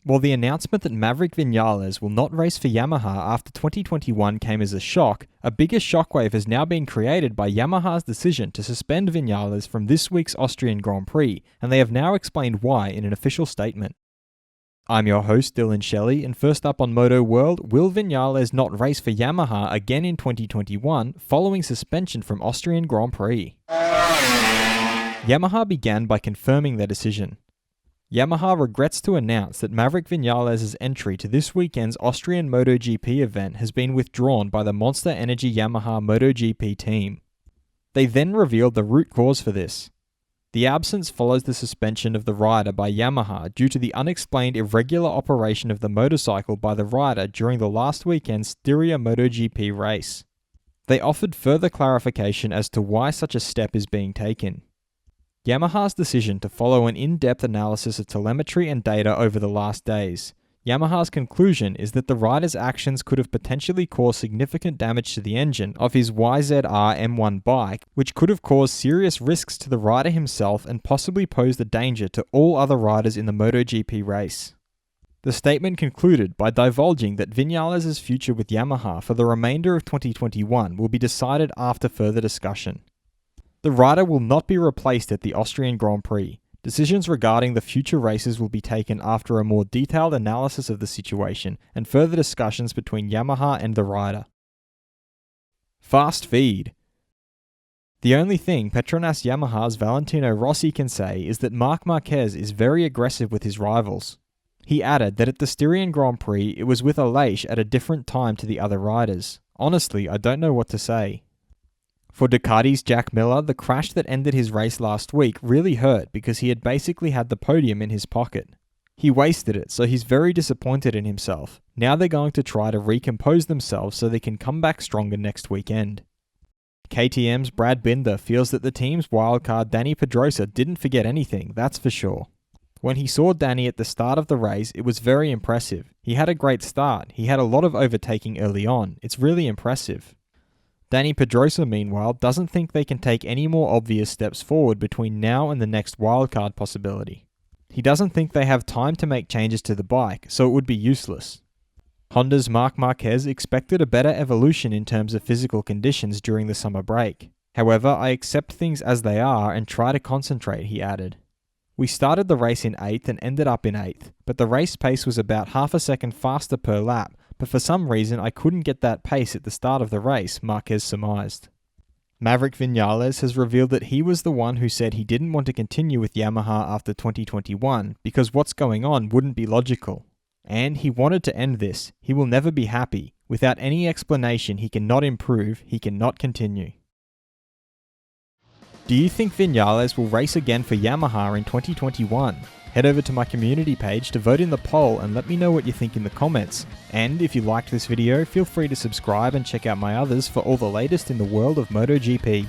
While the announcement that Maverick Vinales will not race for Yamaha after 2021 came as a shock, a bigger shockwave has now been created by Yamaha's decision to suspend Vinales from this week's Austrian Grand Prix, and they have now explained why in an official statement. I'm your host, Dillon Shelley, and first up on Moto World, will Vinales not race for Yamaha again in 2021 following suspension from Austrian Grand Prix? Yamaha began by confirming their decision. Yamaha regrets to announce that Maverick Vinales' entry to this weekend's Austrian MotoGP event has been withdrawn by the Monster Energy Yamaha MotoGP team. They then revealed the root cause for this. The absence follows the suspension of the rider by Yamaha due to the unexplained irregular operation of the motorcycle by the rider during the last weekend's Styria MotoGP race. They offered further clarification as to why such a step is being taken. Yamaha's decision to follow an in-depth analysis of telemetry and data over the last days. Yamaha's conclusion is that the rider's actions could have potentially caused significant damage to the engine of his YZR M1 bike, which could have caused serious risks to the rider himself and possibly posed a danger to all other riders in the MotoGP race. The statement concluded by divulging that Vinales' future with Yamaha for the remainder of 2021 will be decided after further discussion. The rider will not be replaced at the Austrian Grand Prix. Decisions regarding the future races will be taken after a more detailed analysis of the situation and further discussions between Yamaha and the rider. Fast feed. The only thing Petronas Yamaha's Valentino Rossi can say is that Marc Marquez is very aggressive with his rivals. He added that at the Styrian Grand Prix it was with Aleix at a different time to the other riders. Honestly, I don't know what to say. For Ducati's Jack Miller, the crash that ended his race last week really hurt because he had basically had the podium in his pocket. He wasted it, so he's very disappointed in himself. Now they're going to try to recompose themselves so they can come back stronger next weekend. KTM's Brad Binder feels that the team's wildcard Dani Pedrosa didn't forget anything, that's for sure. When he saw Dani at the start of the race, it was very impressive. He had a great start. He had a lot of overtaking early on. It's really impressive. Dani Pedrosa, meanwhile, doesn't think they can take any more obvious steps forward between now and the next wildcard possibility. He doesn't think they have time to make changes to the bike, so it would be useless. Honda's Marc Marquez expected a better evolution in terms of physical conditions during the summer break. However, I accept things as they are and try to concentrate, he added. We started the race in 8th and ended up in 8th, but the race pace was about half a second faster per lap, but for some reason I couldn't get that pace at the start of the race, Marquez surmised. Maverick Vinales has revealed that he was the one who said he didn't want to continue with Yamaha after 2021 because what's going on wouldn't be logical. And he wanted to end this. He will never be happy. Without any explanation, he cannot improve, he cannot continue. Do you think Vinales will race again for Yamaha in 2021? Head over to my community page to vote in the poll and let me know what you think in the comments. And if you liked this video, feel free to subscribe and check out my others for all the latest in the world of MotoGP.